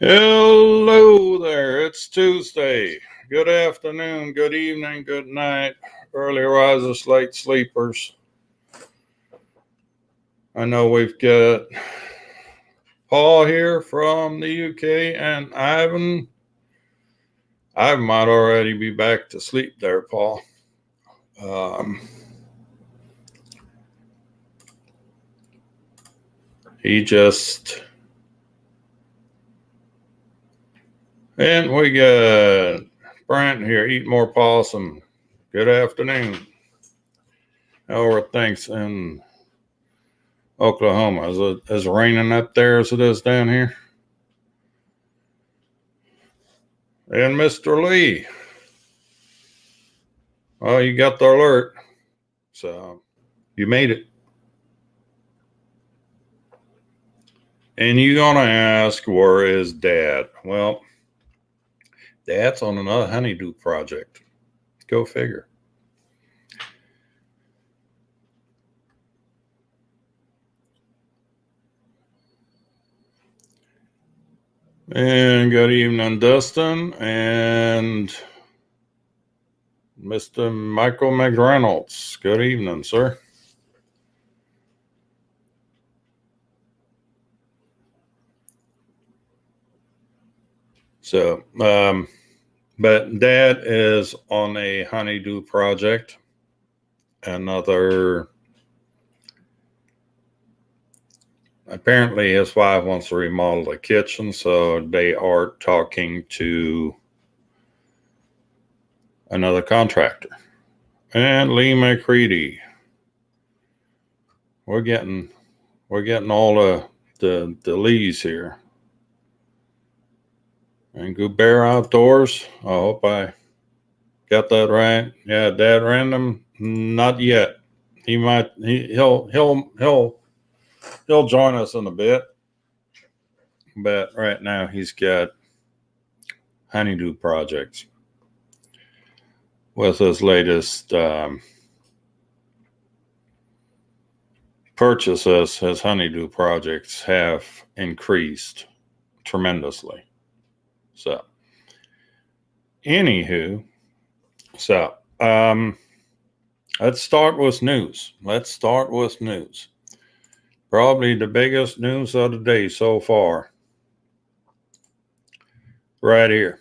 Hello there. It's Tuesday. Good afternoon, good evening, good night, early risers, late sleepers. I know we've got Paul here from the UK and Ivan. I might already be back to sleep there, Paul. He just. And we got Brent here. Eat more possum. Good afternoon. How are things in Oklahoma? Is it raining up there as it is down here? And Mr. Lee. Well, you got the alert. So you made it. And you're going to ask, where is Dad? Well, Dad's on another honeydew project. Go figure. And good evening, Dustin and Mr. Michael McReynolds. Good evening, sir. So, but Dad is on a honeydew project. Apparently his wife wants to remodel the kitchen, so they are talking to another contractor. And Lee McCready. We're getting all the Lees here. And Goubert Outdoors. I hope I got that right. Yeah, Dad Random. Not yet. He'll join us in a bit. But right now he's got honeydew projects with his latest purchases. His honeydew projects have increased tremendously. So, anywho, let's start with news. Probably the biggest news of the day so far. Right here.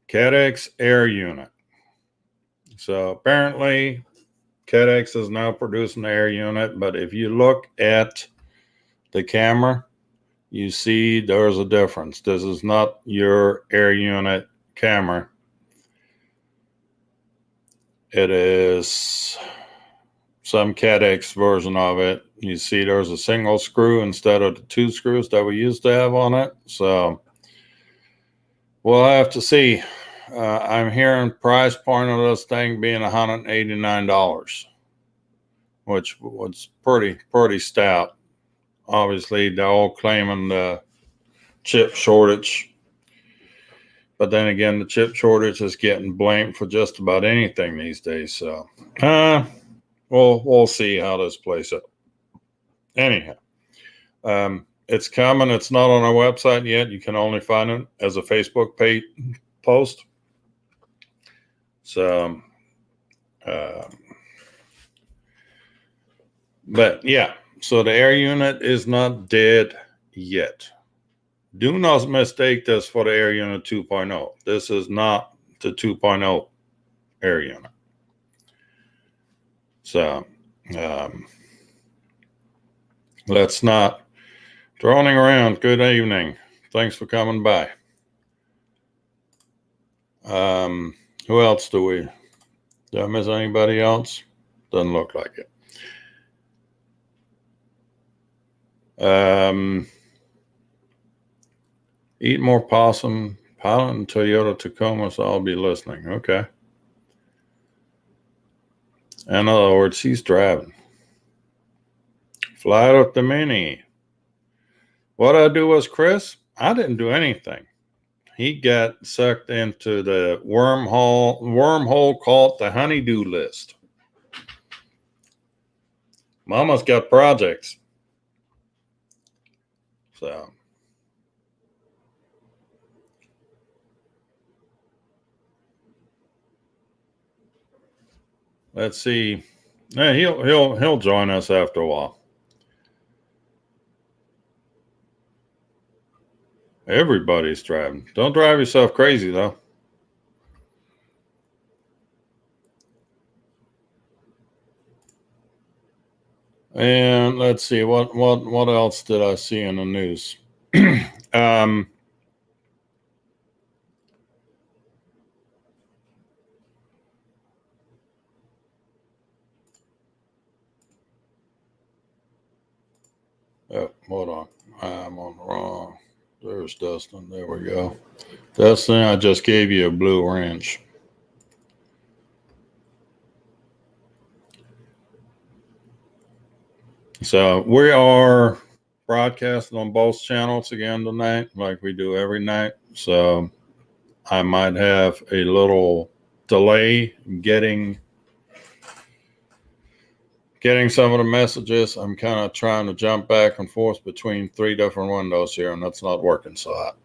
CADX Air Unit. So apparently CADX is now producing the air unit, but if you look at the camera, you see there's a difference. This is not your air unit camera. It is some CADX version of it. You see there's a single screw instead of the two screws that we used to have on it. So we'll have to see. I'm hearing price point of this thing being $189, which was pretty stout. Obviously, they're all claiming the chip shortage. But then again, the chip shortage is getting blamed for just about anything these days. So, we'll see how this plays out. Anyhow, it's coming. It's not on our website yet. You can only find it as a Facebook page post. So, but yeah, so the air unit is not dead yet. Do not mistake this for the Air Unit 2.0. This is not the 2.0 Air Unit. So, let's not droning around. Good evening. Thanks for coming by. Who else did I miss anybody else? Doesn't look like it. Eat more possum, pilot and Toyota Tacoma, so I'll be listening. Okay. In other words, he's driving. Flight of the Mini. What I do was, Chris, I didn't do anything. He got sucked into the wormhole called the honeydew list. Mama's got projects. So, let's see. Yeah, he'll join us after a while. Everybody's driving. Don't drive yourself crazy though. And let's see what else did I see in the news? um, oh, hold on. I'm on the wrong. There's Dustin. There we go. Dustin, I just gave you a blue wrench. So we are broadcasting on both channels again tonight, like we do every night. So I might have a little delay getting some of the messages. I'm kind of trying to jump back and forth between 3 different windows here, and that's not working so hot.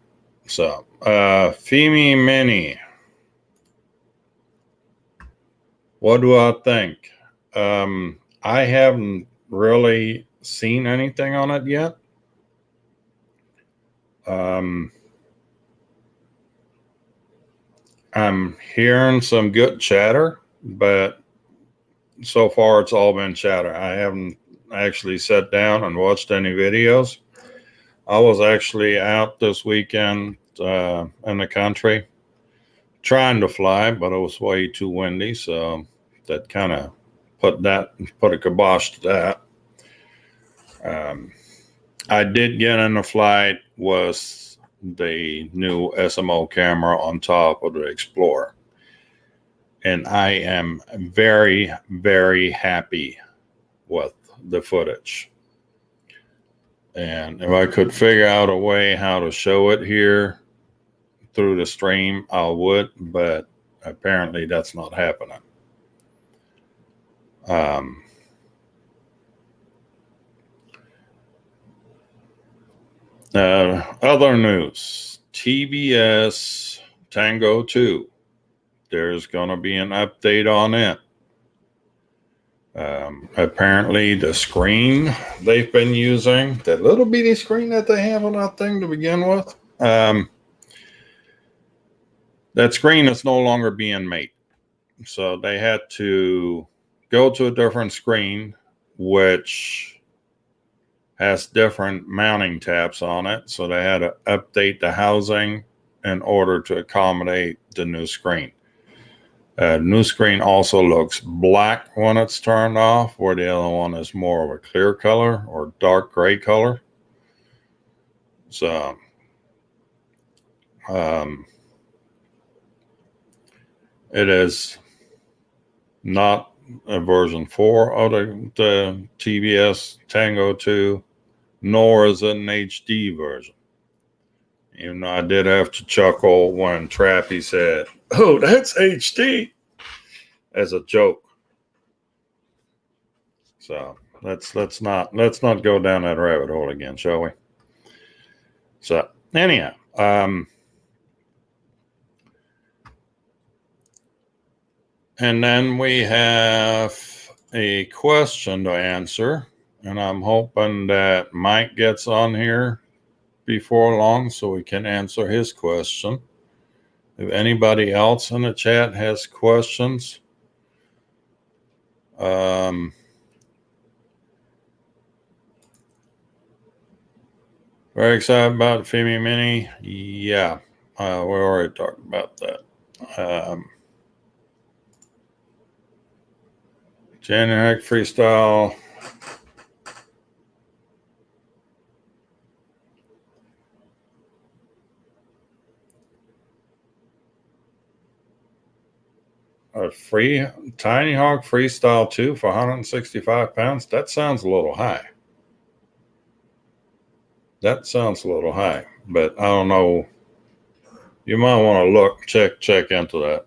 So, Femi Mini, what do I think? I haven't really seen anything on it yet. I'm hearing some good chatter, but so far it's all been chatter. I haven't actually sat down and watched any videos. I was actually out this weekend in the country trying to fly, but it was way too windy, so that kind of put a kibosh to that. I did get in the flight was the new SMO camera on top of the Explorer, and I am very, very happy with the footage. And if I could figure out a way how to show it here through the stream, I would, but apparently that's not happening. Other news, TBS Tango 2. There's going to be an update on it. Apparently the screen they've been using, that little bitty screen that they have on that thing to begin with, that screen is no longer being made. So they had to go to a different screen, which has different mounting tabs on it. So they had to update the housing in order to accommodate the new screen. New screen also looks black when it's turned off, where the other one is more of a clear color or dark gray color. So, it is not a version 4 of the TBS Tango 2, nor is it an HD version. Even though I did have to chuckle when Trappy said, "Oh, that's HD," as a joke. So let's not go down that rabbit hole again, shall we? So anyhow, and then we have a question to answer, and I'm hoping that Mike gets on here before long so we can answer his question. If anybody else in the chat has questions, very excited about Femi Mini. Yeah, we already talked about that. January Freestyle. A free Tiny Hawk Freestyle 2 for 165 pounds. That sounds a little high. But I don't know. You might want to check into that.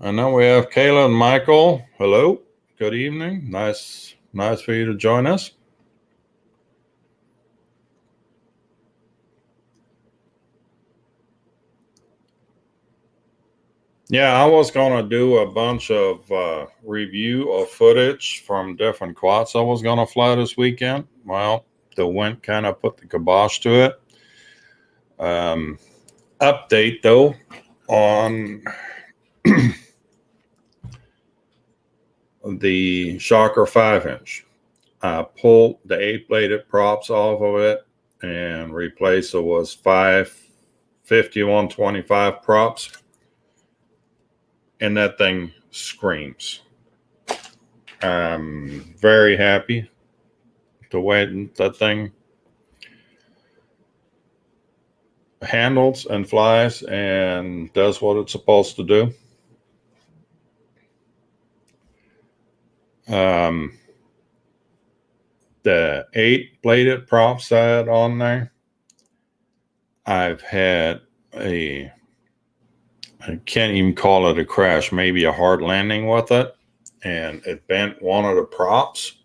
And then we have Kayla and Michael. Hello. Good evening. Nice for you to join us. Yeah, I was going to do a bunch of review of footage from different quads I was going to fly this weekend. Well, the wind kind of put the kibosh to it. Um, Update though on the Shocker 5-inch. I pulled the 8-bladed props off of it and replaced it with 5125 props, and that thing screams. I'm very happy the way that thing handles and flies and does what it's supposed to do. The 8-bladed props I had on there, I've had I can't even call it a crash, maybe a hard landing with it, and it bent one of the props.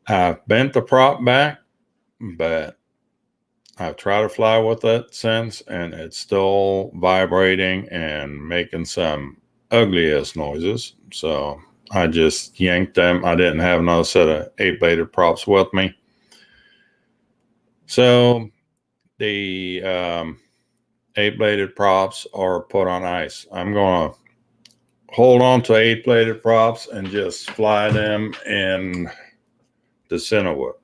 I've bent the prop back, but I've tried to fly with it since, and it's still vibrating and making some ugliest noises. So I just yanked them. I didn't have another set of 8-bladed props with me. So the 8-bladed props are put on ice. I'm going to hold on to 8-bladed props and just fly them in the Cinewhoop.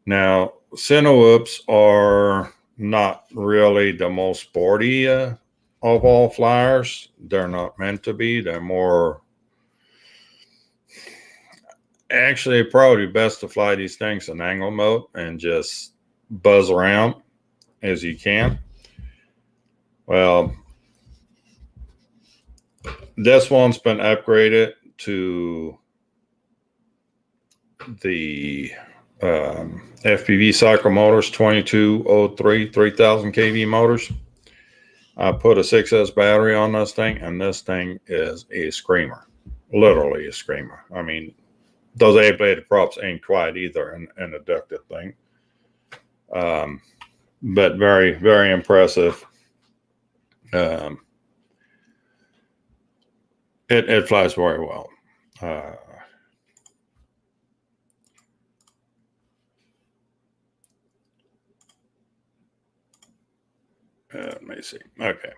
Now, Cinewhoops are not really the most sporty of all flyers. They're not meant to be. They're more, actually, probably best to fly these things in angle mode and just buzz around as you can. Well, this one's been upgraded to the FPV Cycle Motors 2203 3000 kV motors. I put a 6S battery on this thing, and this thing is a screamer, literally a screamer. I mean, those 8-bladed props ain't quite either an addictive thing, but very, very impressive. It flies very well. Let me see. Okay.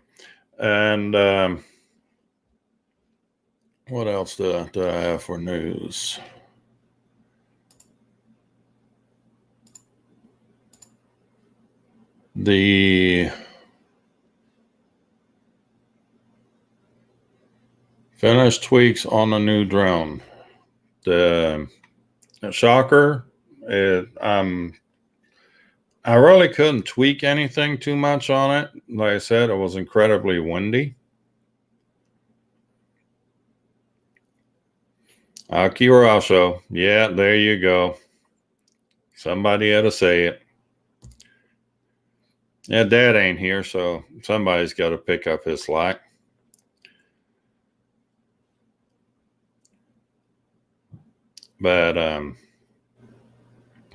And what else do I have for news? The finished tweaks on the new drone. The Shocker, I really couldn't tweak anything too much on it. Like I said, it was incredibly windy. Akira Show. Yeah, there you go. Somebody had to say it. Yeah, Dad ain't here, so somebody's got to pick up his slack. But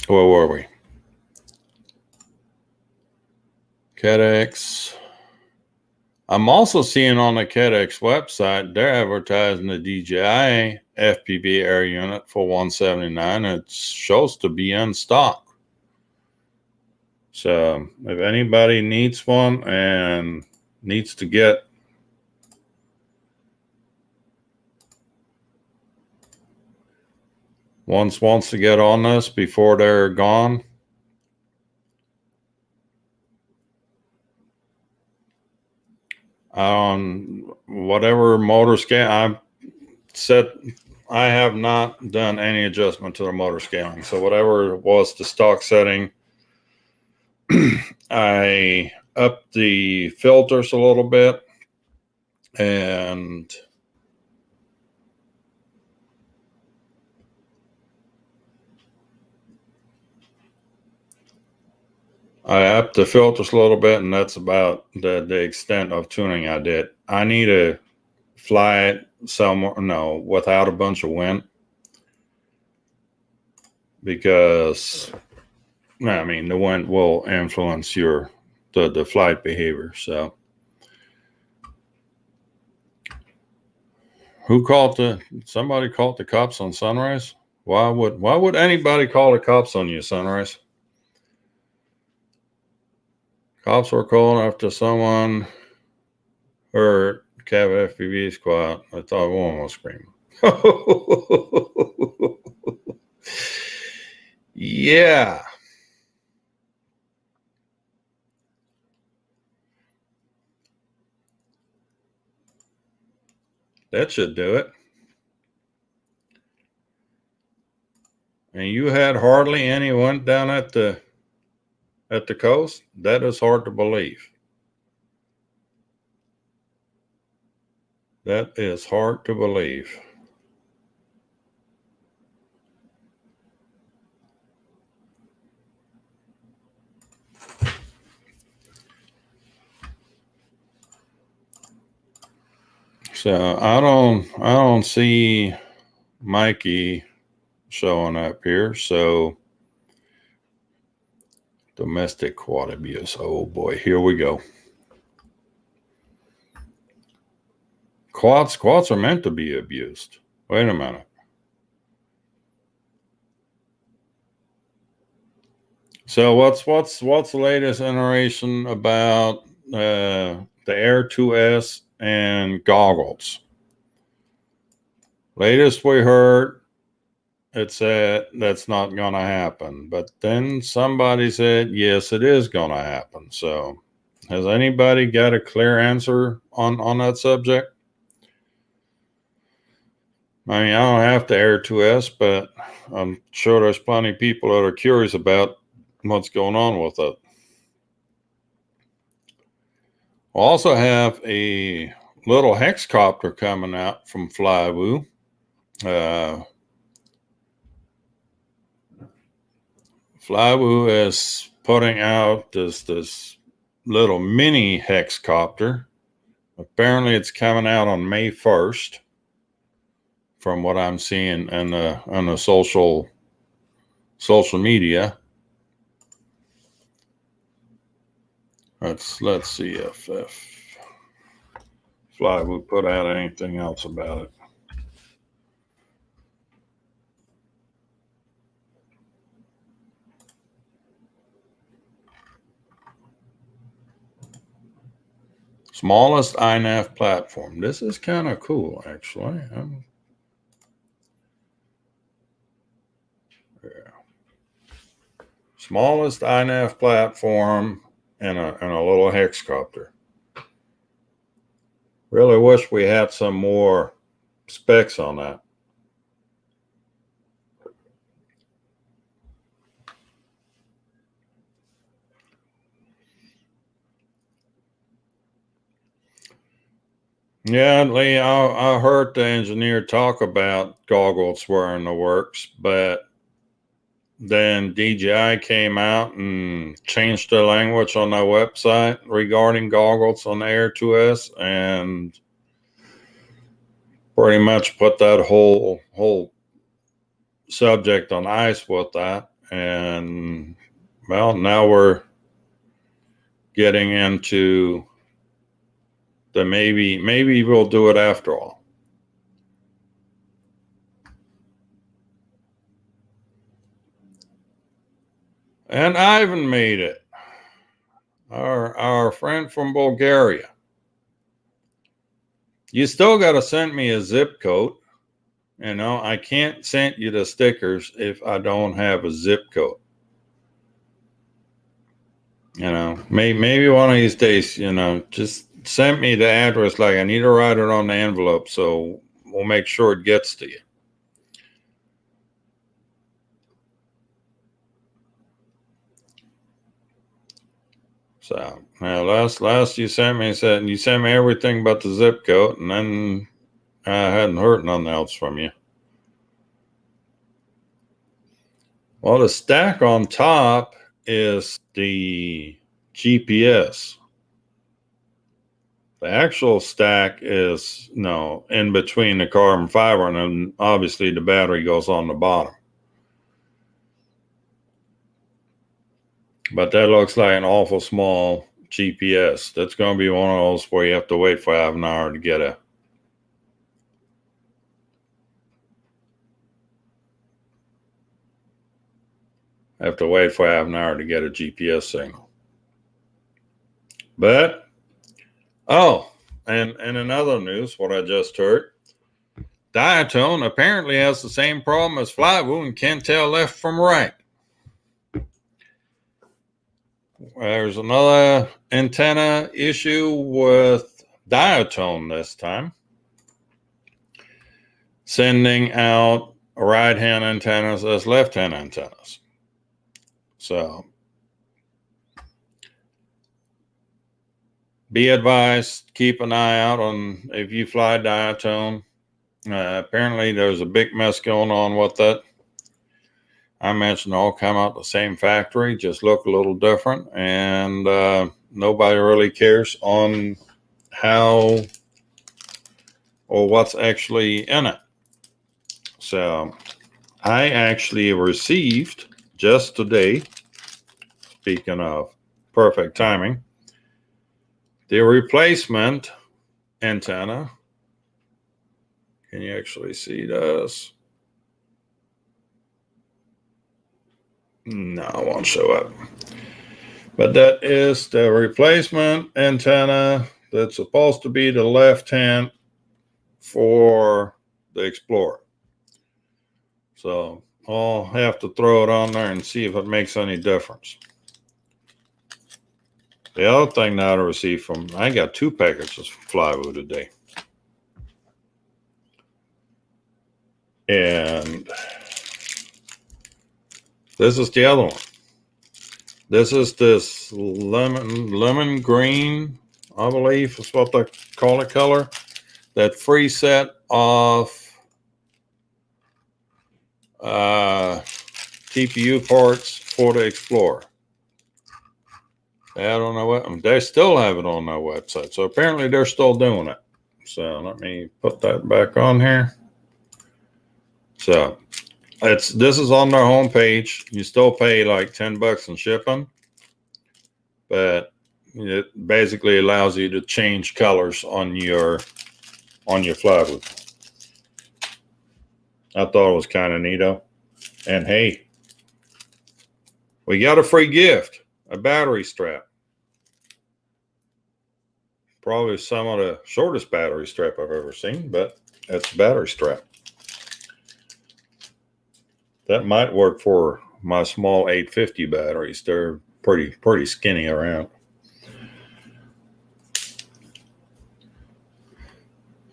where were we? KEDX. I'm also seeing on the KEDX website they're advertising the DJI FPV air unit for $179. It shows to be in stock. So if anybody needs one and needs to get wants to get on this before they're gone, on whatever motor scale, I have not done any adjustment to the motor scaling. So whatever was the stock setting, I upped the filters a little bit, and I upped the filters a little bit, and that's about the extent of tuning I did. I need to fly it somewhere, without a bunch of wind, because I mean the wind will influence the flight behavior. So Somebody called the cops on Sunrise? Why would anybody call the cops on you, Sunrise? Cops were called after someone heard Cab FPV's quiet. I thought a woman was screaming. Yeah. That should do it. And you had hardly anyone down at the coast? That is hard to believe. That is hard to believe. So I don't see Mikey showing up here. So domestic quad abuse. Oh boy, here we go. Quads are meant to be abused. Wait a minute. So what's the latest iteration about the Air 2S and goggles? Latest we heard, it said that's not going to happen. But then somebody said, yes, it is going to happen. So has anybody got a clear answer on that subject? I mean, I don't have to Air 2S, but I'm sure there's plenty of people that are curious about what's going on with it. We'll also have a little hexcopter coming out from Flywoo. Flywoo is putting out this little mini hexcopter. Apparently, it's coming out on May 1st, from what I'm seeing on the social media. Let's see if Flywoo put out anything else about it. Smallest iNav platform. This is kind of cool, actually. Yeah. Smallest iNav platform and a little hexcopter. Really wish we had some more specs on that. Yeah, Lee, I heard the engineer talk about goggles were in the works, but then DJI came out and changed their language on their website regarding goggles on the Air 2S and pretty much put that whole subject on ice with that. And well, now we're getting into the maybe we'll do it after all. And Ivan made it. Our friend from Bulgaria. You still got to send me a zip code. You know, I can't send you the stickers if I don't have a zip code. You know, maybe one of these days, you know, just send me the address. Like I need to write it on the envelope, so we'll make sure it gets to you. So now last you sent me said you sent me everything but the zip code, and then I hadn't heard nothing else from you. Well, the stack on top is the GPS. The actual stack is in between the carbon fiber, and then obviously the battery goes on the bottom. But that looks like an awful small GPS. That's going to be one of those where you have to wait for half an hour to get I have to wait for half an hour to get a GPS signal. But, oh, and in other news, what I just heard, Diatone apparently has the same problem as Flywoo and can't tell left from right. There's another antenna issue with Diatone this time, sending out right-hand antennas as left-hand antennas. So be advised, keep an eye out on if you fly Diatone. Apparently there's a big mess going on with that. I mentioned all come out the same factory, just look a little different, and nobody really cares on how or what's actually in it. So I actually received just today, speaking of perfect timing, the replacement antenna. Can you actually see this? No, it won't show up. But that is the replacement antenna that's supposed to be the left hand for the Explorer. So I'll have to throw it on there and see if it makes any difference. The other thing that I received from, I got 2 packages from Flywoo today. And this is the other one. This is this lemon green, I believe is what they call it color. That free set of TPU parts for the Explorer. They don't know what they still have it on their website. So apparently they're still doing it. So let me put that back on here. So this is on their homepage. You still pay like $10 in shipping, but it basically allows you to change colors on your Flywoo. I thought it was kind of neato. And hey, we got a free gift, a battery strap. Probably some of the shortest battery strap I've ever seen, but it's a battery strap. That might work for my small 850 batteries. They're pretty skinny around.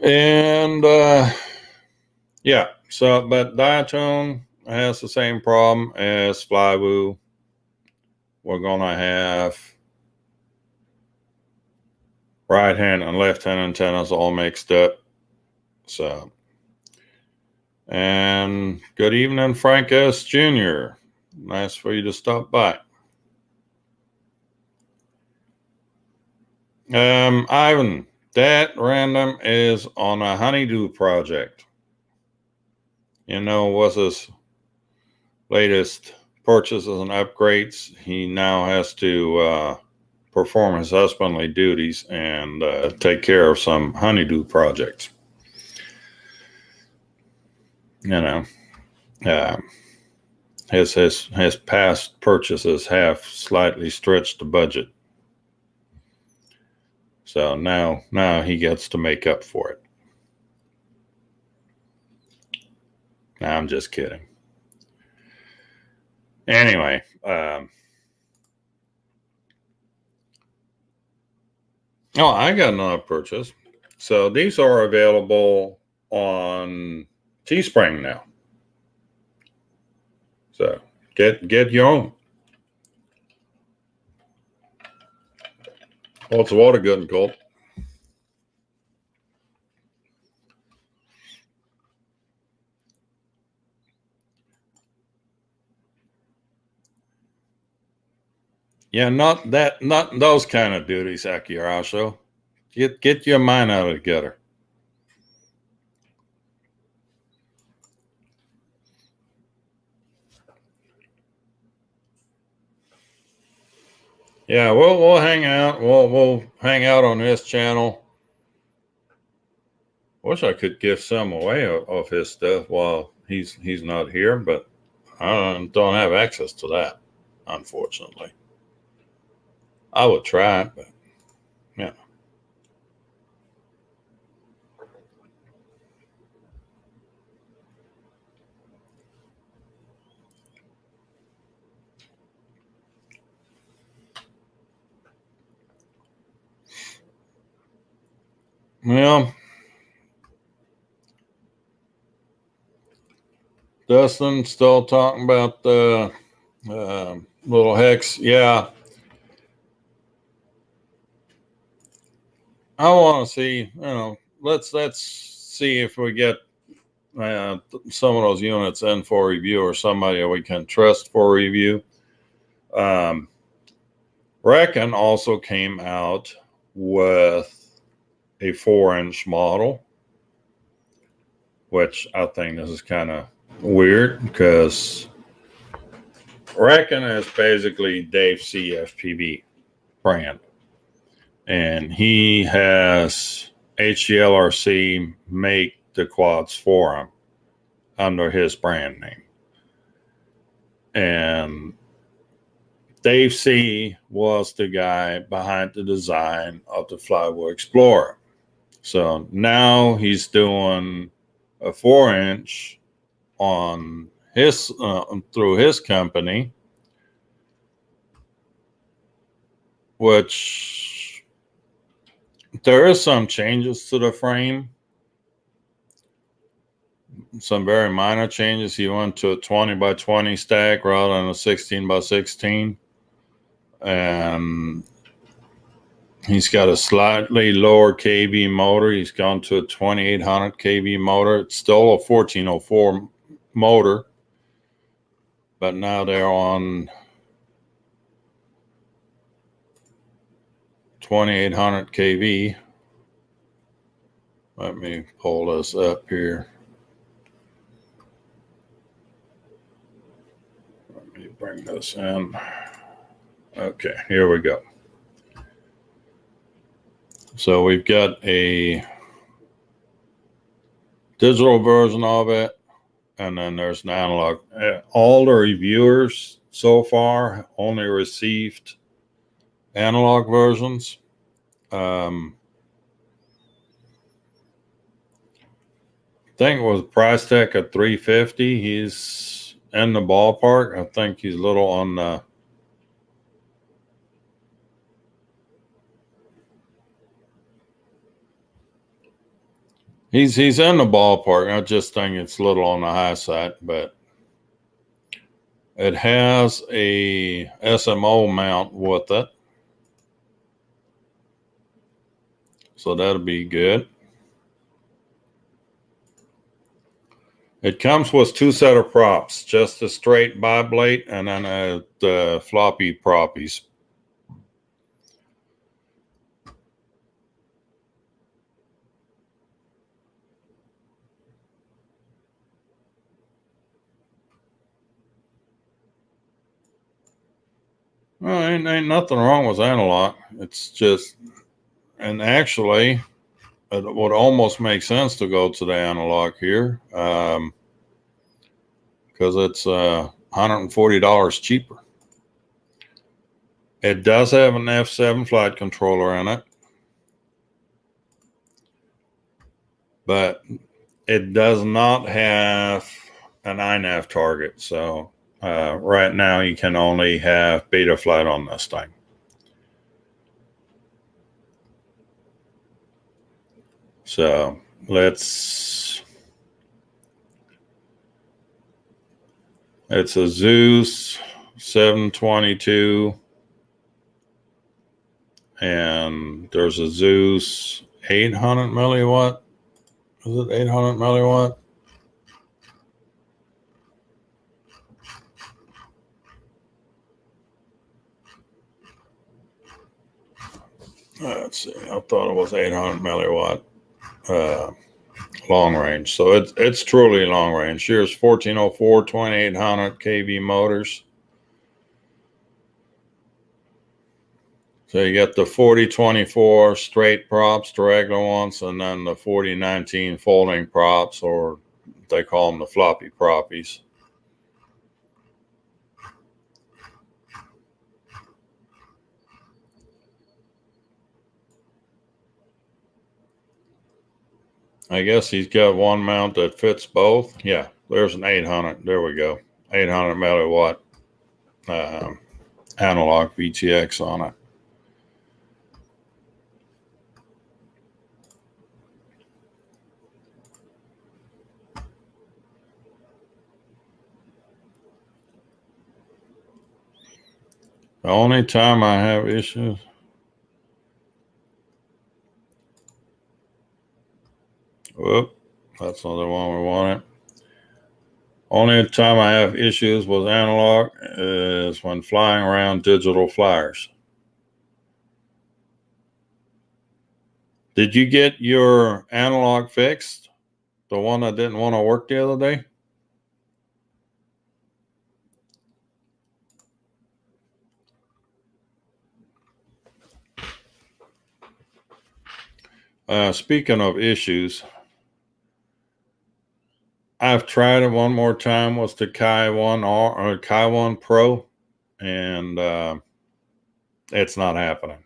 And yeah, so but Diatone has the same problem as Flywoo. We're gonna have right hand and left hand antennas all mixed up. So, and good evening, Frank S. Jr. Nice for you to stop by. Ivan, that random is on a honeydew project. You know, what's his latest purchases and upgrades? He now has to perform his husbandly duties and take care of some honeydew projects. You know, his past purchases have slightly stretched the budget. So now he gets to make up for it. No, I'm just kidding. Anyway, I got another purchase. So these are available on Teespring now. So get your own. What's the water good and cold? Yeah, not those kind of duties, Akirazo. Get your mind out of the gutter. Yeah, we'll hang out. We'll hang out on this channel. Wish I could give some away of his stuff while he's not here, but I don't have access to that, unfortunately. I would try it, but yeah. Well, Dustin still talking about the little hex. Yeah, I want to see. Let's see if we get some of those units in for review, or somebody we can trust for review. Reckon also came out with a 4-inch model, which I think this is kind of weird because Reckon is basically Dave CFPV brand, and he has HGLRC make the quads for him under his brand name. And Dave C was the guy behind the design of the Flywheel Explorer. So now he's doing a 4-inch on his through his company, which there is some changes to the frame, some very minor changes. He went to a 20 by 20 stack rather than a 16 by 16, and he's got a slightly lower kV motor. He's gone to a 2800 kV motor. It's still a 1404 motor, but now they're on 2800 kV. Let me pull this up here. Let me bring this in. Okay, here we go. So we've got a digital version of it, and then there's an analog. All the reviewers so far only received analog versions. I think it was price tag at $350. He's in the ballpark. I think he's a little on the he's in the ballpark. I just think it's a little on the high side, but it has a SMO mount with it, so that'll be good. It comes with 2 set of props, just a straight bi-blade and then the floppy proppies. Well, ain't nothing wrong with analog. It's just, and actually, it would almost make sense to go to the analog here, because it's $140 cheaper. It does have an F7 flight controller in it, but it does not have an iNav target. So right now you can only have Betaflight on this thing. So it's a Zeus 722, and there's a Zeus 800 milliwatt. Is it 800 milliwatt? Let's see. I thought it was 800 milliwatt long range. So it's truly long range. Here's 1404, 2800 kV motors. So you get the 4024 straight props, the regular ones, and then the 4019 folding props, or they call them the floppy proppies. I guess he's got one mount that fits both. Yeah, there's an 800. There we go. 800 milliwatt analog VTX on it. The only time I have issues. Whoop, that's not the one we wanted. Only time I have issues with analog is when flying around digital flyers. Did you get your analog fixed? The one that didn't want to work the other day? Speaking of issues, I've tried it one more time with the Kai 1R or Kai 1 Pro, and it's not happening.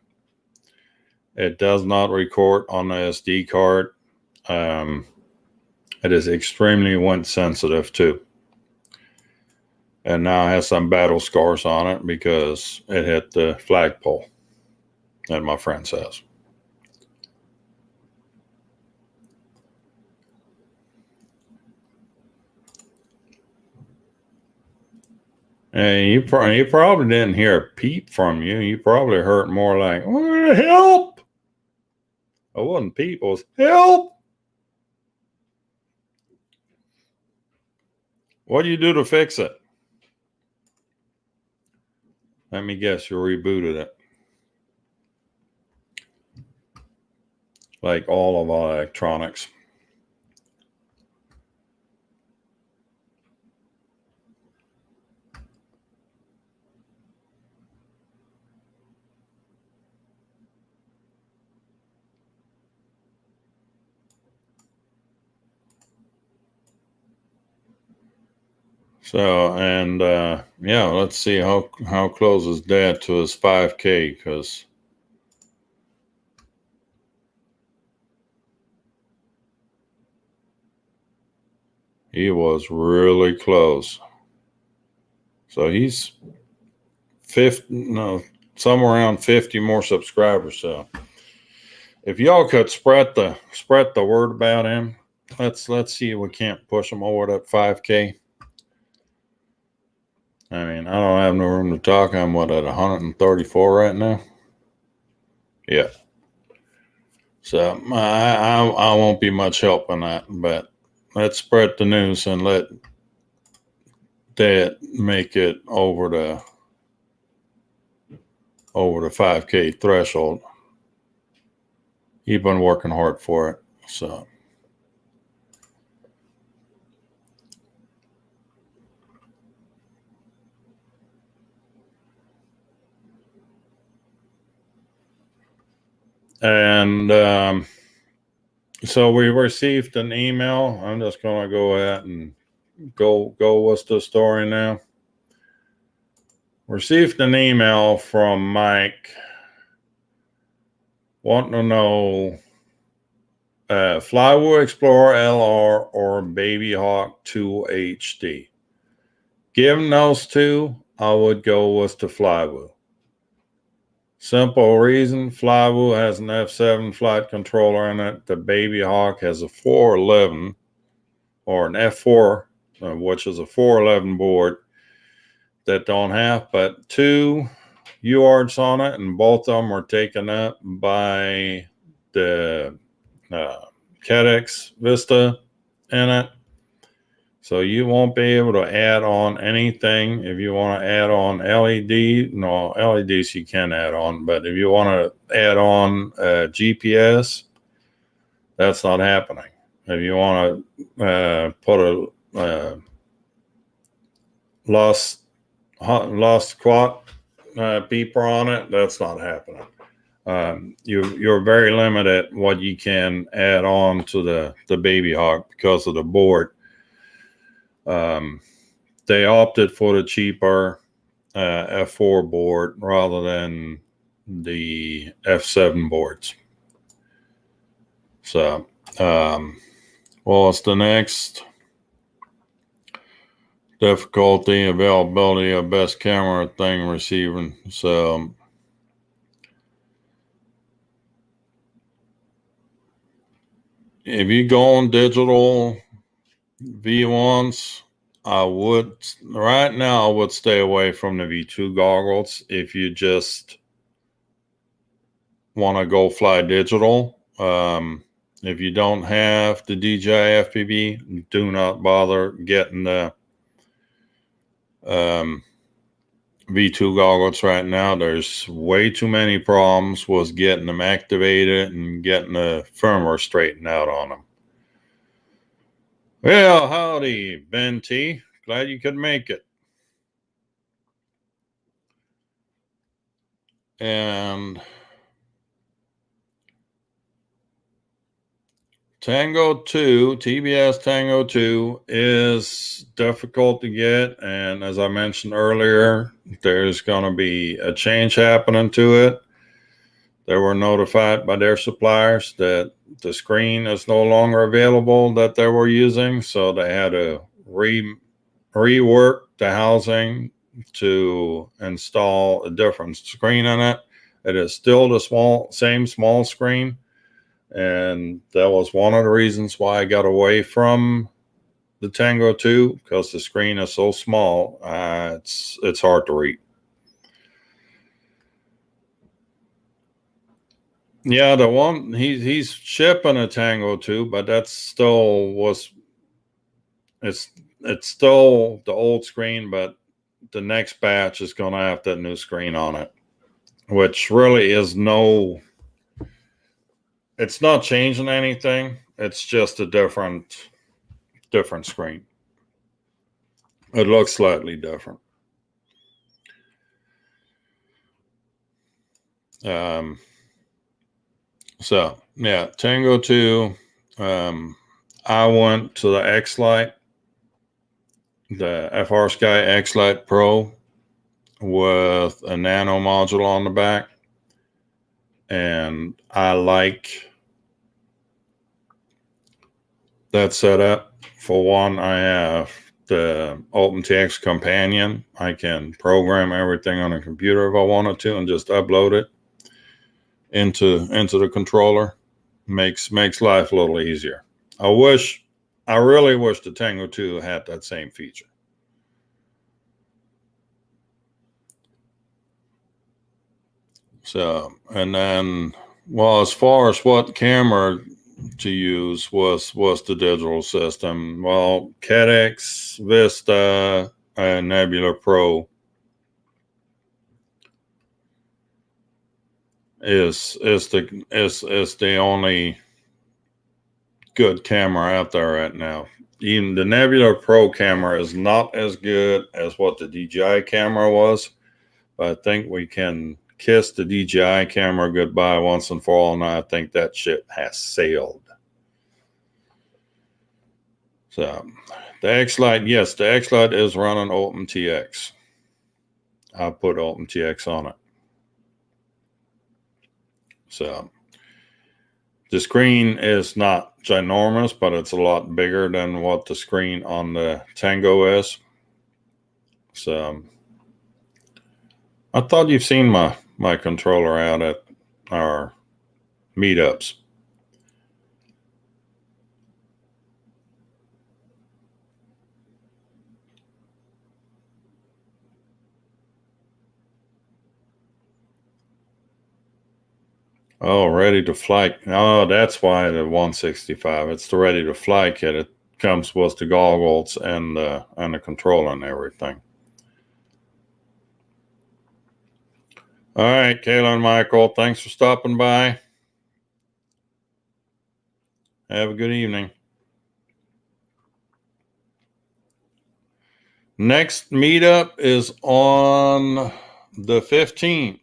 It does not record on the SD card. It is extremely wind sensitive too. And now it has some battle scars on it because it hit the flagpole, that my friend says. And you probably didn't hear a peep from you. You probably heard more like, oh, help! It wasn't peep, it was help! What do you do to fix it? Let me guess, you rebooted it. Like all of our electronics. So, and yeah, let's see how close is Dad to his 5K, because he was really close. So he's somewhere around 50 more subscribers. So if y'all could spread the word about him, let's see if we can't push him over that 5K. I mean, I don't have no room to talk. I'm at 134 right now. Yeah. So I won't be much help on that, but let's spread the news and let Dad make it over the 5K threshold. He's been working hard for it. So. And so we received an email. I'm just going to go ahead and go with the story now. Received an email from Mike wanting to know Flywoo Explorer LR or Baby Hawk 2 HD. Given those two, I would go with the Flywoo. Simple reason, Flywoo has an F7 flight controller in it. The Baby Hawk has a 411 or an F4, which is a 411 board that don't have but two UARTs on it, and both of them are taken up by the Cadex Vista in it. So you won't be able to add on anything. If you want to add on LEDs you can add on, but if you want to add on GPS, that's not happening. If you want to put a lost quad beeper on it, that's not happening. You're very limited what you can add on to the Baby Hawk because of the board. They opted for the cheaper F4 board rather than the F7 boards. So Well, it's the next difficulty, availability of best camera thing receiving. So if you go on digital V1s, I would right now I would stay away from the V2 goggles if you just want to go fly digital. If you don't have the DJI FPV, do not bother getting the V2 goggles right now. There's way too many problems with getting them activated and getting the firmware straightened out on them. Well, howdy, Ben T. Glad you could make it. And Tango 2, TBS Tango 2 is difficult to get. And as I mentioned earlier, there's going to be a change happening to it. They were notified by their suppliers that the screen is no longer available that they were using. So they had to rework the housing to install a different screen in it. It is still the same small screen. And that was one of the reasons why I got away from the Tango 2, because the screen is so small. It's hard to read. Yeah, the one he's shipping a Tango 2, but that's still it's still the old screen, but the next batch is going to have that new screen on it, which really is it's not changing anything. It's just a different screen. It looks slightly different. So yeah, Tango 2. I went to the X-Lite, the FrSky X-Lite Pro with a nano module on the back. And I like that setup. For one, I have the OpenTX companion. I can program everything on a computer if I wanted to and just upload it into the controller. Makes life a little easier. I really wish the Tango 2 had that same feature. So, and then, well, as far as what camera to use was the digital system. Well, Caddx, Vista, and Nebula Pro is the only good camera out there right now. Even the Nebula Pro camera is not as good as what the DJI camera was, but I think we can kiss the DJI camera goodbye once and for all, and I think that ship has sailed. So the X-Lite, yes, the X-Lite is running OpenTX. I put OpenTX on it. So the screen is not ginormous, but it's a lot bigger than what the screen on the Tango is. So I thought you've seen my controller out at our meetups. Oh, ready to fly. Oh, that's why the 165. It's the ready to fly kit. It comes with the goggles and the controller and everything. All right, Kayla and Michael, thanks for stopping by. Have a good evening. Next meetup is on the 15th.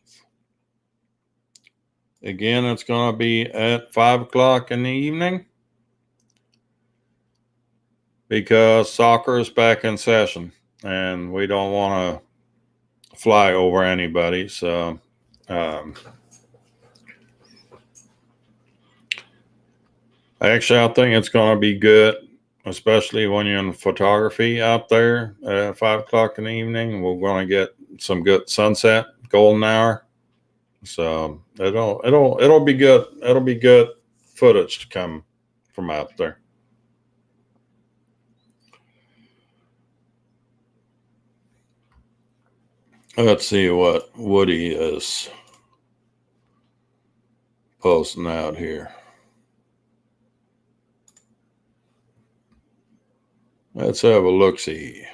Again, it's going to be at 5 o'clock in the evening because soccer is back in session and we don't want to fly over anybody. So, Actually, I think it's going to be good, especially when you're in photography out there at 5 o'clock in the evening. We're going to get some good sunset, golden hour. So it'll be good. It'll be good footage to come from out there. Let's see what Woody is posting out here. Let's have a look-see.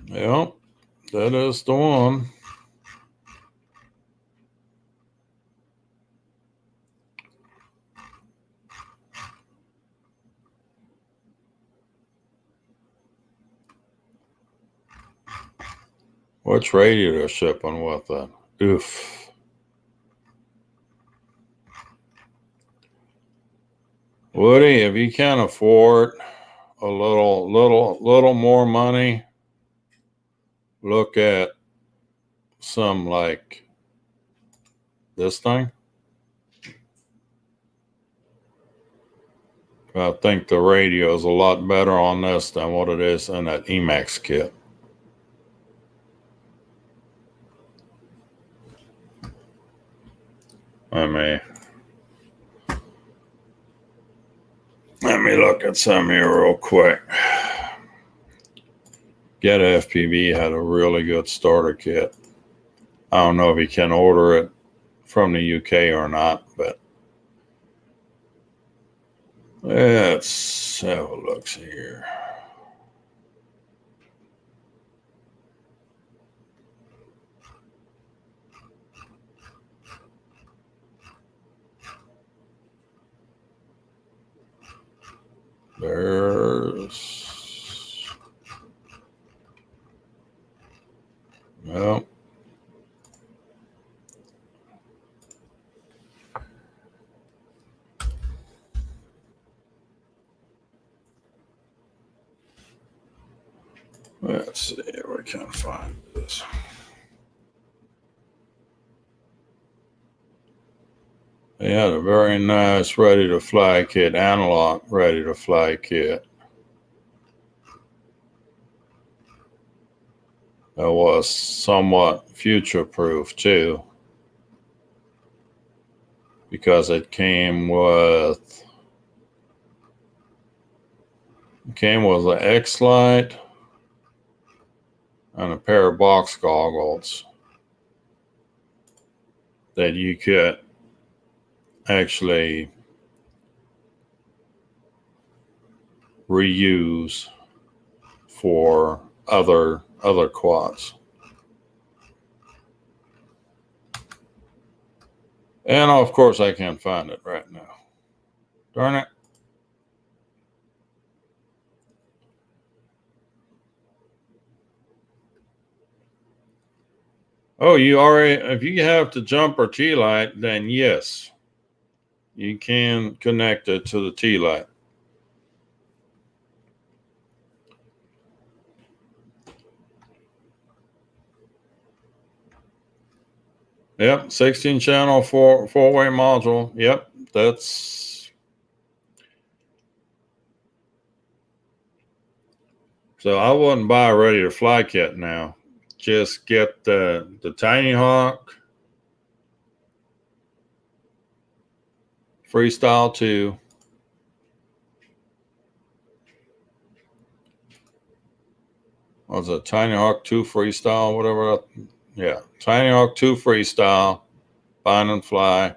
Yep, that is the one. Which radio they're shipping with that? Oof. Woody, if you can afford a little more money, look at some like this thing. I think the radio is a lot better on this than what it is in that Emax kit. Let me look at some here real quick. Get FPV had a really good starter kit. I don't know if you can order it from the UK or not, but let's have a look here. There's well, let's see if we can find this. They had a very nice ready to fly kit, analog ready to fly kit. That was somewhat future proof too, because it came with an X light and a pair of box goggles that you could actually reuse for other quads. And of course I can't find it right now. Darn it. Oh, you already, if you have the jumper T-light, then yes, you can connect it to the T-light. Yep, 16 channel four-way module. Yep, that's so I wouldn't buy a ready to fly kit now. Just get the Tiny Hawk Freestyle 2. What's it? Tiny Hawk 2 Freestyle, whatever. Yeah, Tiny Hawk 2 Freestyle, bind and fly.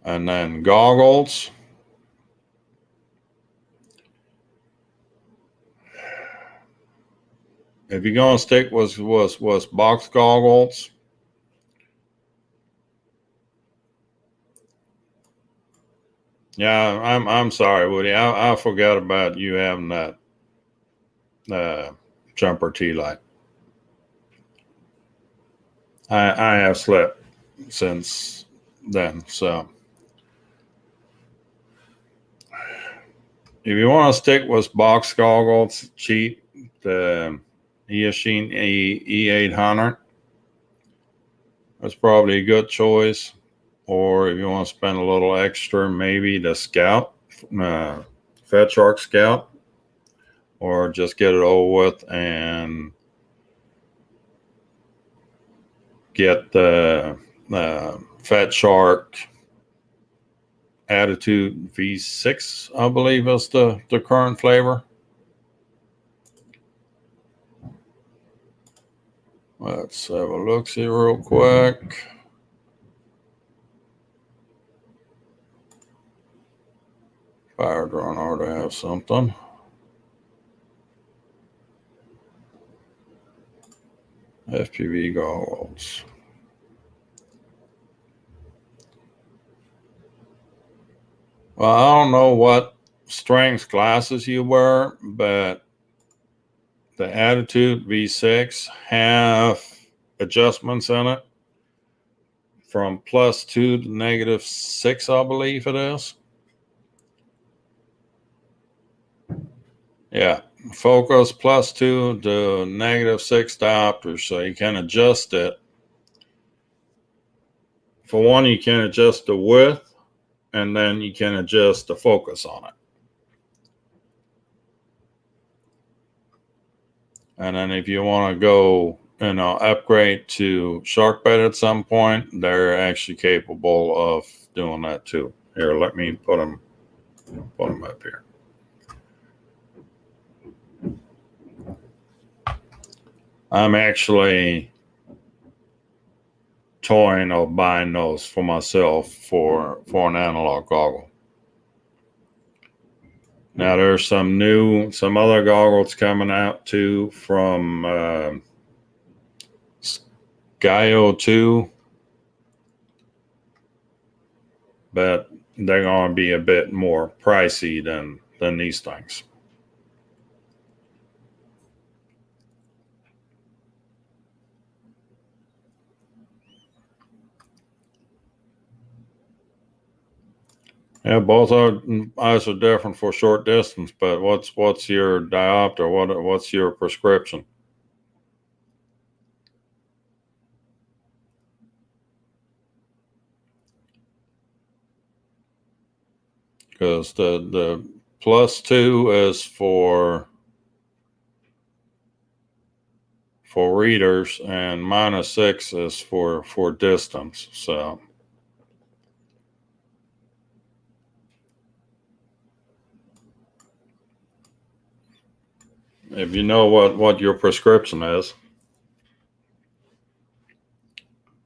And then goggles. If you're gonna stick was box goggles. Yeah, I'm sorry, Woody. I forgot about you having that jumper T-light. I have slept since then. So if you want to stick with box goggles, cheap, the Eachine E800, that's probably a good choice. Or if you want to spend a little extra, maybe the Scout, Fat Shark Scout, or just get it over with and get the Fat Shark Attitude V6, I believe is the current flavor. Let's have a look, see real quick. Fire drone ought to have something. FPV goggles. Well, I don't know what strength glasses you wear, but the Attitude V6 have adjustments in it from +2 to -6, I believe it is. Yeah, focus +2 to -6 diopters, so you can adjust it. For one, you can adjust the width, and then you can adjust the focus on it. And then if you want to go, upgrade to SharkBait at some point, they're actually capable of doing that too. Here, let me put them up here. I'm actually toying of buying those for myself for an analog goggle. Now there's some other goggles coming out too from Skyo 2, but they're going to be a bit more pricey than these things. Yeah, both eyes are different for short distance, but what's your diopter? What's your prescription? Because the +2 is for readers, and -6 is for distance. So if you know what your prescription is,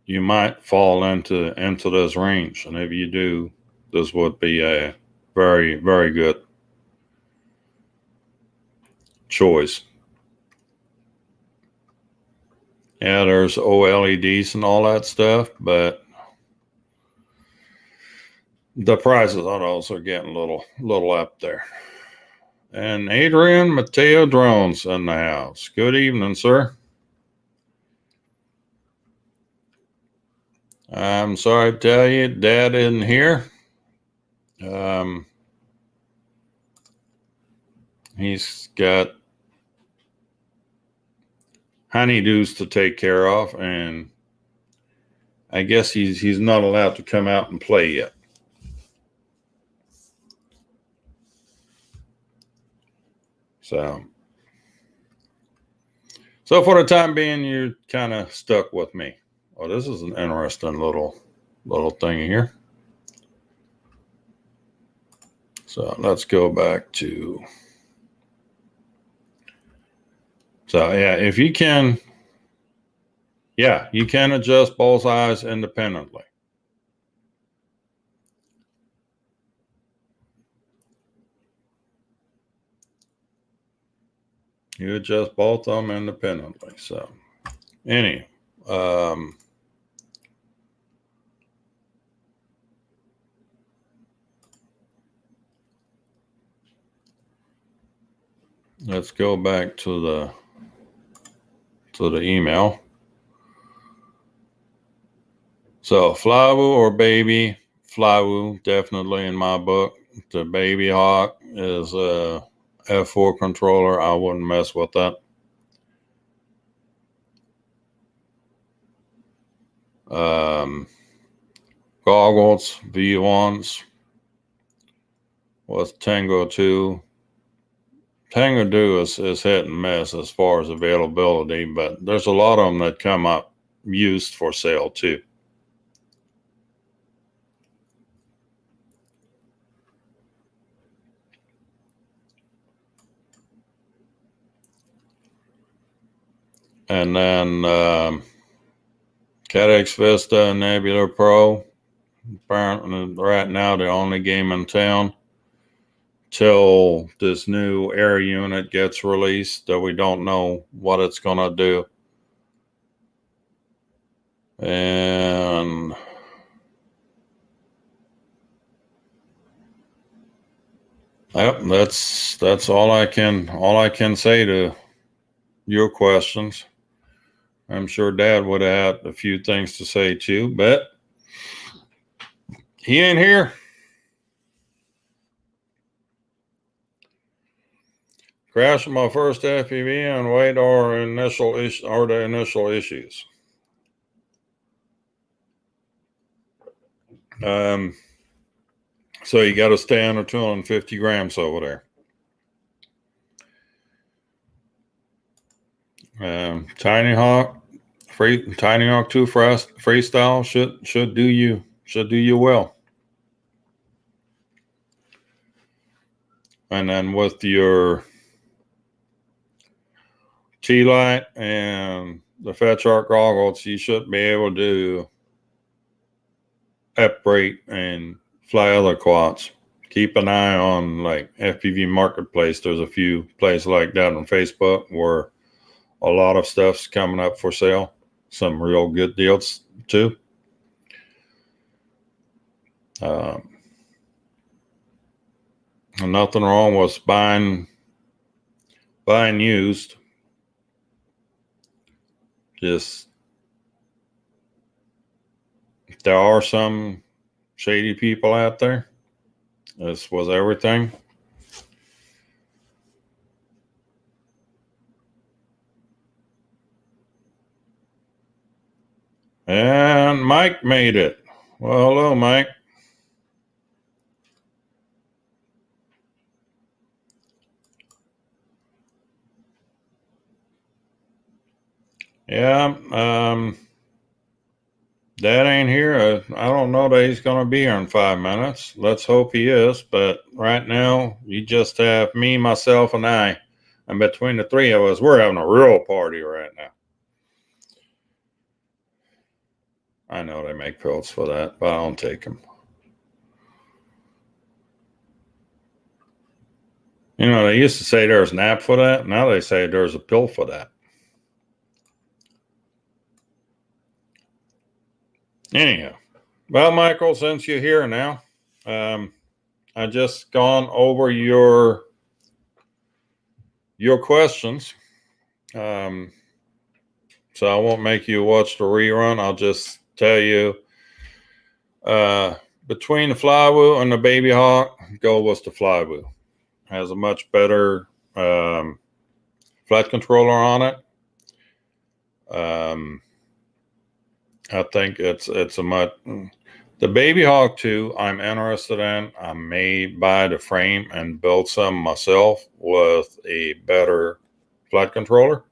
you might fall into this range. And if you do, this would be a very, very good choice. Yeah, there's OLEDs and all that stuff, but the prices on those are getting a little up there. And Adrian Mateo Drones in the house. Good evening, sir. I'm sorry to tell you, Dad isn't here. He's got honeydews to take care of, and I guess he's not allowed to come out and play yet. So for the time being, you're kind of stuck with me. Oh, this is an interesting little thing here. So let's go back to. So yeah, if you can, you can adjust both eyes independently. You adjust both of them independently. So, anyway, let's go back to the email. So Flywoo or Baby, Flywoo definitely in my book. The Baby Hawk is a F4 controller. I wouldn't mess with that. Goggles, V1s with Tango 2. Tango 2 is hit and miss as far as availability, but there's a lot of them that come up used for sale too. And then Cadex Vista Nebula Pro. Apparently, right now, the only game in town till this new air unit gets released that we don't know what it's going to do. And yep, that's all I can say to your questions. I'm sure Dad would have had a few things to say too, but he ain't here. Crashing my first FPV and wait our initial issues. So you got to stay under 250 grams over there. Tiny Hawk 2 freestyle should do you well. And then with your T-Light and the Fetch Arc goggles, you should be able to operate and fly other quads. Keep an eye on like FPV Marketplace. There's a few places like that on Facebook where a lot of stuff's coming up for sale. Some real good deals too. Nothing wrong with buying used. Just there are some shady people out there. This was everything. And Mike made it. Well, hello, Mike. Yeah, Dad ain't here. I don't know that he's going to be here in 5 minutes. Let's hope he is. But right now, you just have me, myself, and I. And between the three of us, we're having a real party right now. I know they make pills for that, but I don't take them. You know, they used to say there's an app for that. Now they say there's a pill for that. Anyhow, well, Michael, since you're here now, I just gone over your questions. So I won't make you watch the rerun. I'll just tell you, between the Flywoo and the Baby Hawk, go with the Flywoo. Has a much better flight controller on it. I think it's a much. The Baby Hawk 2 I'm interested in. I may buy the frame and build some myself with a better flight controller.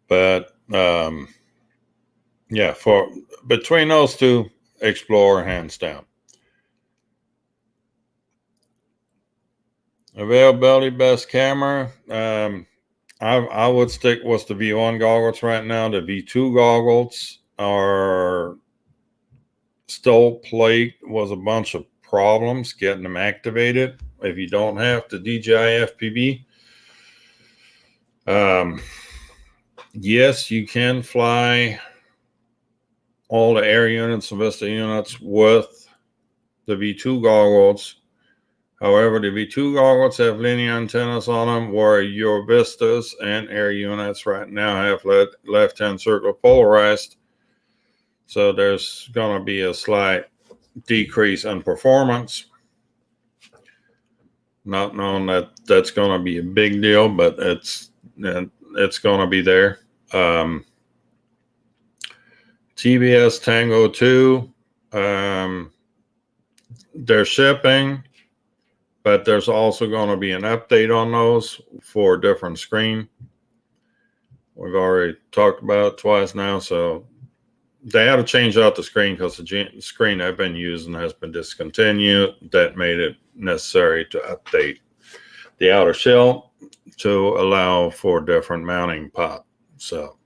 But yeah, for between those two, Explorer hands down. Availability best camera. I would stick with the V1 goggles right now. The V2 goggles are still plagued with a bunch of problems getting them activated. If you don't have the DJI FPV, yes, you can fly all the air units and Vista units with the V2 goggles. However, the V2 goggles have linear antennas on them, where your Vistas and Air units right now have left-hand circle polarized. So there's going to be a slight decrease in performance. Not knowing that that's going to be a big deal, but it's going to be there. TBS Tango 2, they're shipping, but there's also going to be an update on those for a different screen. We've already talked about it twice now, so they had to change out the screen because the screen I've been using has been discontinued. That made it necessary to update the outer shell to allow for different mounting pot. So,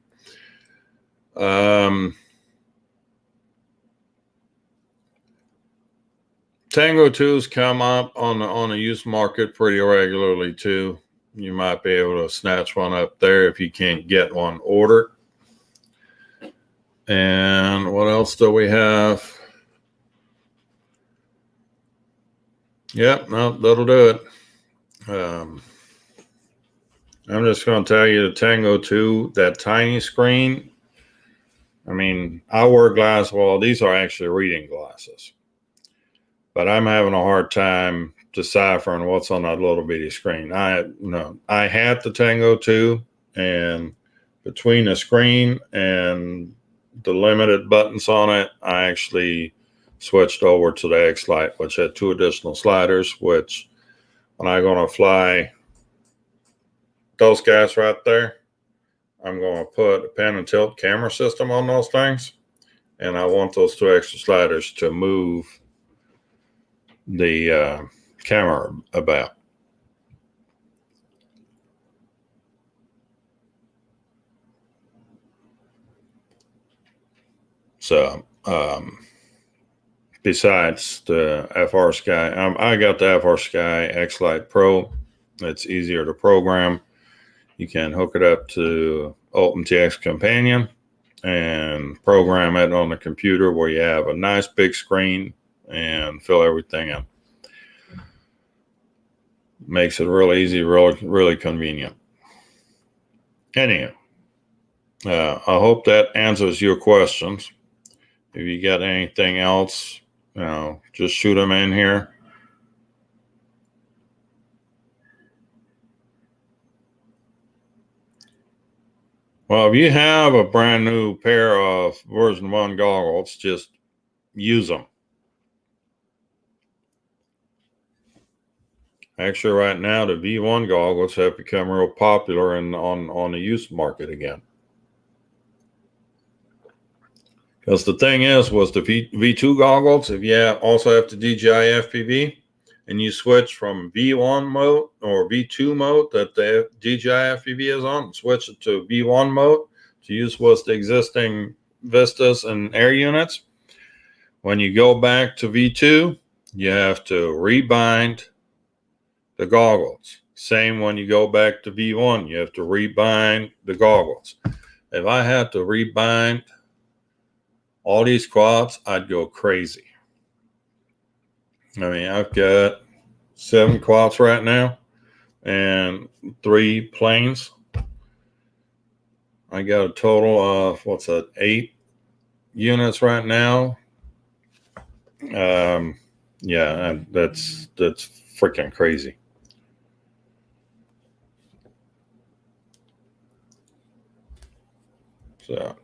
Tango 2s come up on the used market pretty regularly too. You might be able to snatch one up there if you can't get one ordered. And what else do we have? Yep, no, that'll do it. I'm just going to tell you the Tango 2, that tiny screen. I mean, I wear glasses. Well, these are actually reading glasses. But I'm having a hard time deciphering what's on that little bitty screen. I had the Tango 2, and between the screen and the limited buttons on it, I actually switched over to the X-Lite, which had 2 additional sliders, which when I'm going to fly those guys right there, I'm going to put a pan and tilt camera system on those things, and I want those 2 extra sliders to move the camera about. So, besides the FrSky, I got the FrSky X-Lite Pro. It's easier to program. You can hook it up to OpenTX Companion and program it on the computer where you have a nice big screen and fill everything in. Makes it real easy, really convenient. Anyhow, I hope that answers your questions. If you got anything else, just shoot them in here. Well, if you have a brand new pair of version 1 goggles, just use them. Actually, right now, the V1 goggles have become real popular on the used market again. Because the thing was the V2 goggles, if you also have the DJI FPV, and you switch from V1 mode or V2 mode that the DJI FPV is on, switch it to V1 mode to use what's the existing Vistas and Air units. When you go back to V2, you have to rebind the goggles. Same when you go back to V1, you have to rebind the goggles. If I had to rebind all these quads, I'd go crazy. I mean, I've got 7 quads right now and 3 planes. I got a total of 8 units right now. Yeah, that's freaking crazy. So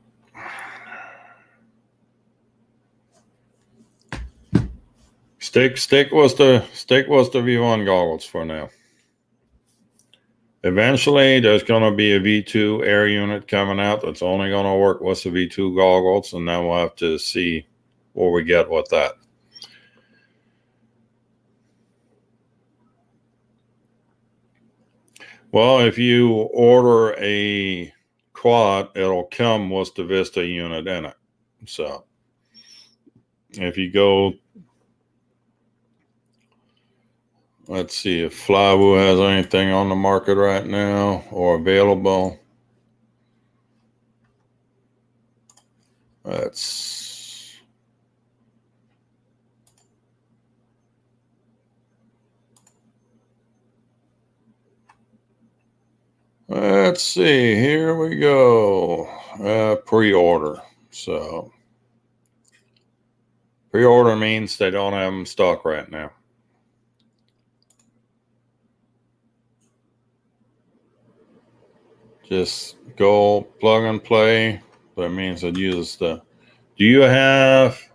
stick was the V1 goggles for now. Eventually, there's going to be a V2 Air unit coming out that's only going to work with the V2 goggles, and then we'll have to see what we get with that. Well, if you order a quad, it'll come with the Vista unit in it. So if you go, let's see if Flywoo has anything on the market right now or available. let's see. Here we go. Pre-order. So pre-order means they don't have them in stock right now. Just go plug and play. That means it uses the.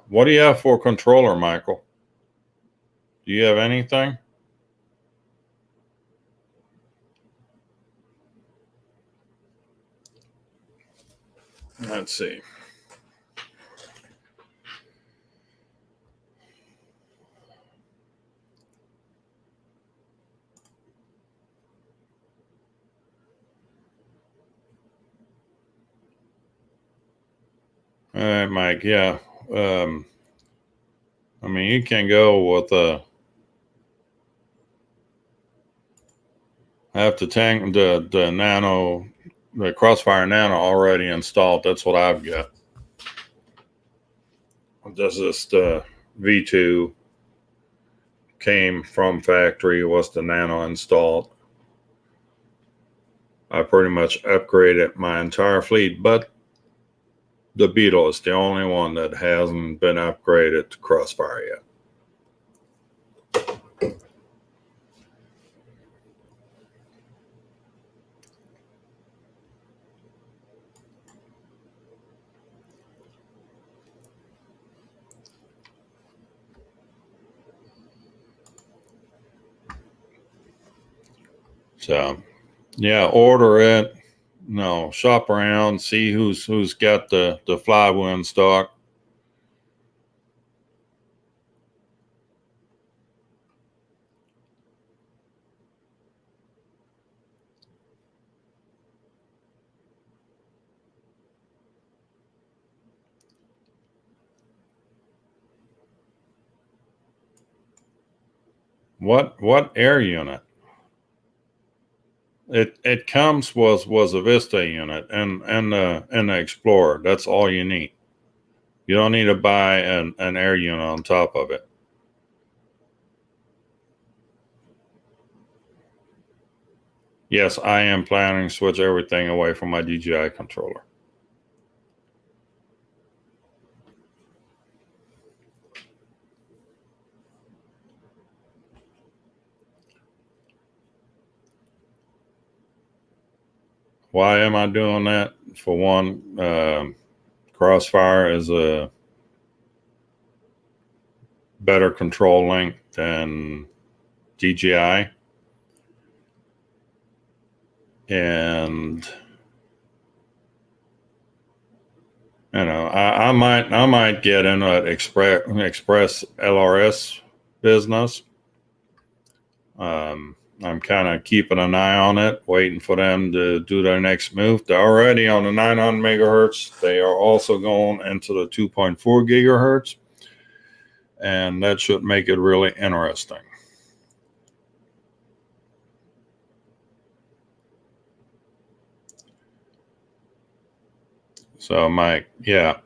What do you have for controller, Michael? Do you have anything? Let's see. All right, Mike. Yeah. I mean, you can go with I have the Nano, the Crossfire Nano already installed. That's what I've got. This is the V2 came from factory, was the Nano installed. I pretty much upgraded my entire fleet, but the Beetle is the only one that hasn't been upgraded to Crossfire yet. So, yeah, order it. No, shop around, see who's got the flywheel in stock. What air unit? It comes was a Vista unit and the Explorer. That's all you need. You don't need to buy an air unit on top of it. Yes, I am planning to switch everything away from my DJI controller. Why am I doing that? For one, Crossfire is a better control link than DJI. And you know, I might get into that express LRS business. I'm kind of keeping an eye on it, waiting for them to do their next move. They're already on the 900 megahertz. They are also going into the 2.4 gigahertz, and that should make it really interesting. So, Mike, yeah,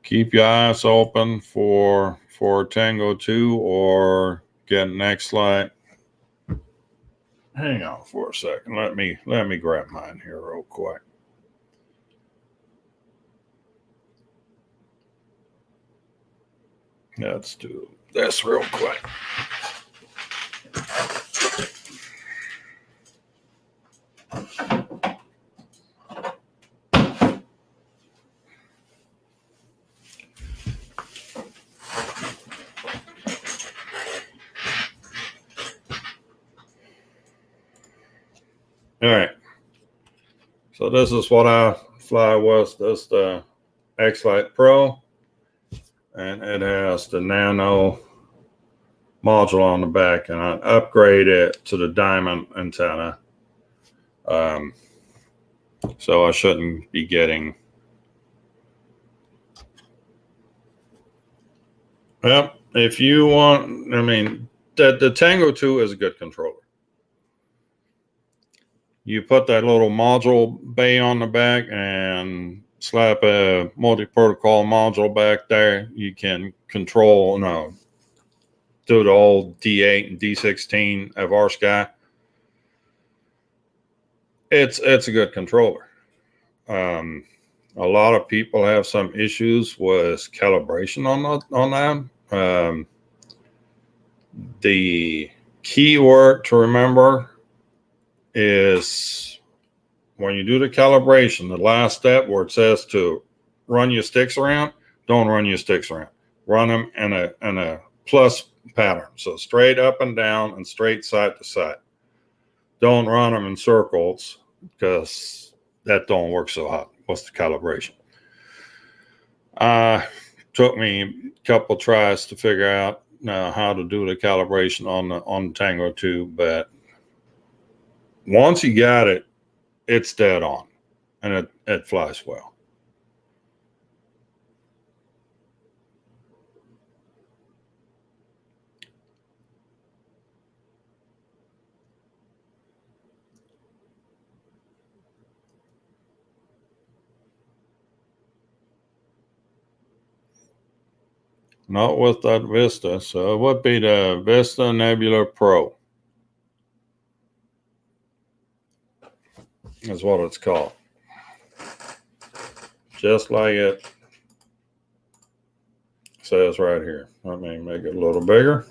keep your eyes open for Tango 2 or get Nextlight. Hang on for a second. Let me grab mine here real quick. Let's do this real quick. All right. So this is what I fly with. This is the X-Lite Pro, and it has the Nano module on the back, and I upgrade it to the Diamond antenna. So I shouldn't be getting. Well, if you want, I mean, the Tango 2 is a good controller. You put that little module bay on the back and slap a multi-protocol module back there. You can control, do the old D8 and D16 of our Sky. it's a good controller. A lot of people have some issues with calibration on that. The key word to remember is when you do the calibration, the last step where it says to run your sticks around, don't run your sticks around. Run them in a plus pattern. So straight up and down and straight side to side. Don't run them in circles because that don't work so hot. What's the calibration? Took me a couple tries to figure out how to do the calibration on the Tango 2, but once you got it, it's dead on, and it flies well. Not with that Vista, so it would be the Vista Nebula Pro. Is what it's called. Just like it says right here. Let me make it a little bigger.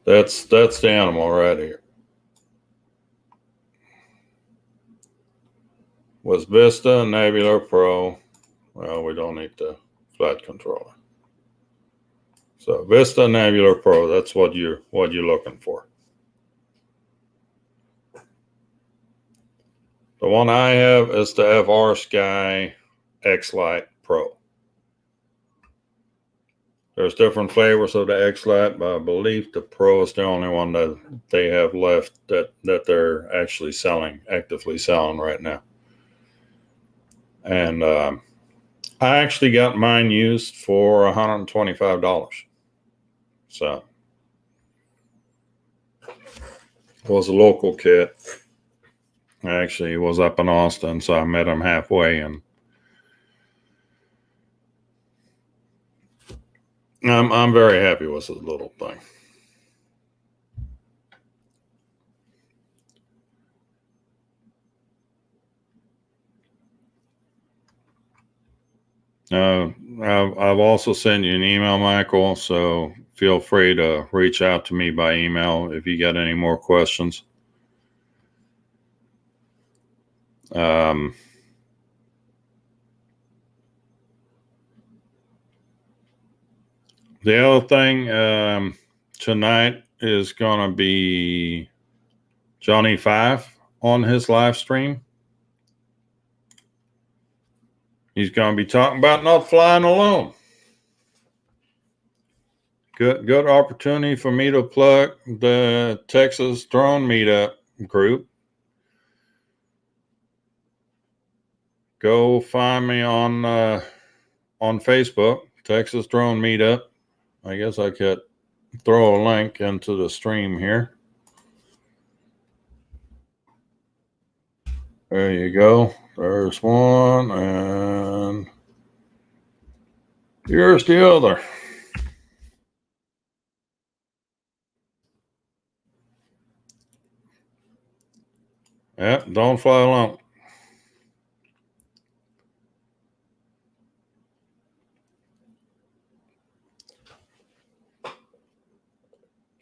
That's the animal right here. With Vista Nebula Pro, well, we don't need the flight controller. So Vista Nebula Pro, that's what you're looking for. The one I have is the FrSky X-Lite Pro. There's different flavors of the X-Lite, but I believe the Pro is the only one that they have left that they're actually actively selling right now. And I actually got mine used for $125. So it was a local kit. Actually, it was up in Austin, so I met him halfway, and I'm very happy with this little thing. I've also sent you an email, Michael, so feel free to reach out to me by email if you got any more questions. The other thing tonight is going to be Johnny Five on his live stream. He's going to be talking about not flying alone. Good opportunity for me to plug the Texas Drone Meetup group. Go find me on Facebook, Texas Drone Meetup. I guess I could throw a link into the stream here. There you go. There's one, and here's the other. Yeah, don't fly alone.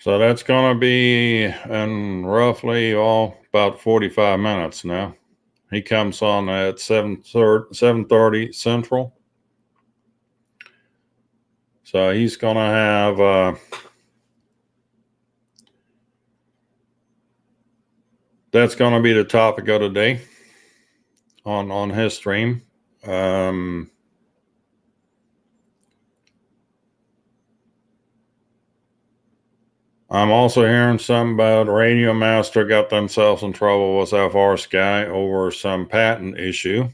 So that's going to be in roughly about 45 minutes now. He comes on at 7:30 Central. So he's going to have that's going to be the topic of the day on his stream. I'm also hearing some about Radio Master got themselves in trouble with FrSky over some patent issue.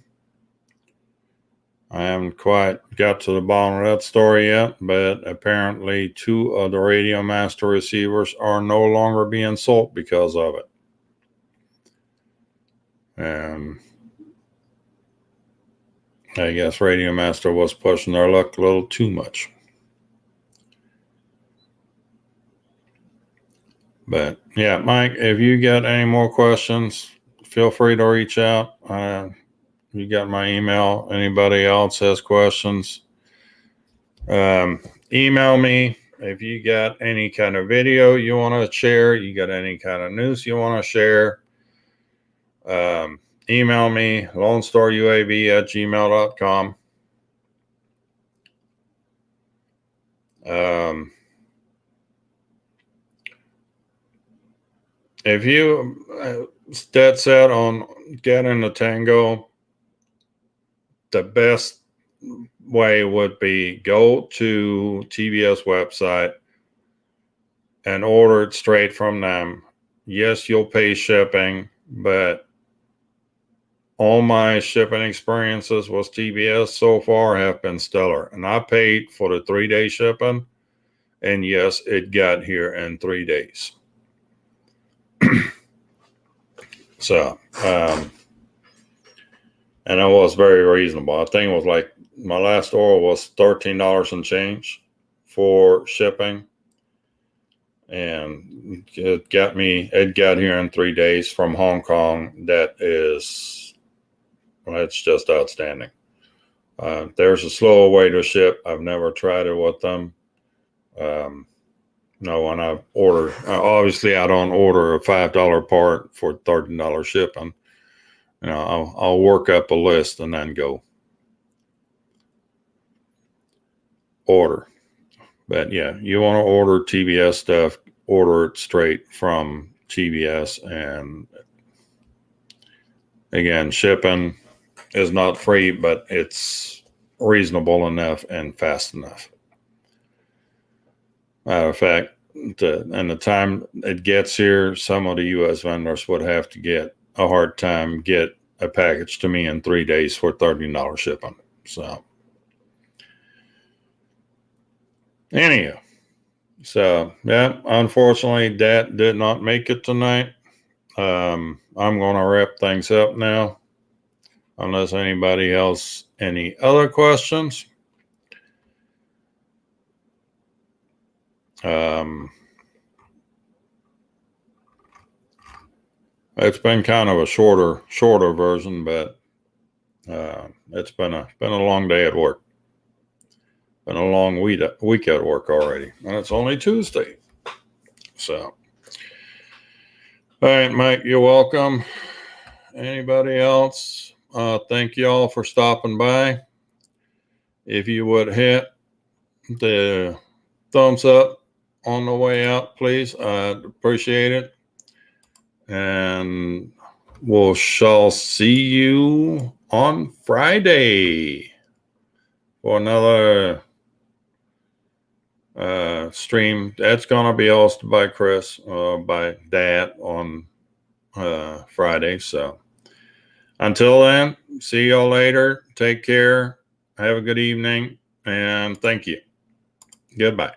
I haven't quite got to the bottom of that story yet, but apparently 2 of the Radio Master receivers are no longer being sold because of it. And I guess Radio Master was pushing their luck a little too much. But yeah, Mike, if you got any more questions, feel free to reach out. You got my email. Anybody else has questions, email me. If you got any kind of video you want to share, you got any kind of news you want to share, email me, LoneStarUAV@gmail.com. If you dead set on getting the Tango, the best way would be go to TBS website and order it straight from them. Yes, you'll pay shipping, but all my shipping experiences with TBS so far have been stellar. And I paid for the 3-day shipping, and yes, it got here in 3 days. So, and it was very reasonable. I think it was like my last order was $13 and change for shipping. And it got here in 3 days from Hong Kong. It's just outstanding. There's a slower way to ship. I've never tried it with them. No, when I order, obviously I don't order a $5 part for $13 shipping. I'll work up a list and then go order. But yeah, you want to order TBS stuff, order it straight from TBS. And again, shipping is not free, but it's reasonable enough and fast enough. Matter of fact, and the time it gets here, some of the U.S. vendors would have to get a hard time get a package to me in 3 days for $13 shipping. So anyhow, yeah, unfortunately, Dad did not make it tonight. I'm going to wrap things up now, unless anybody else any other questions. It's been kind of a shorter version, but it's been a long day at work. Been a long week at work already, and it's only Tuesday. So, all right, Mike, you're welcome. Anybody else? Thank you all for stopping by. If you would hit the thumbs up on the way out, please. I'd appreciate it. And shall see you on Friday for another stream. That's going to be hosted by Chris, by Dad on Friday. So until then, see y'all later. Take care. Have a good evening. And thank you. Goodbye.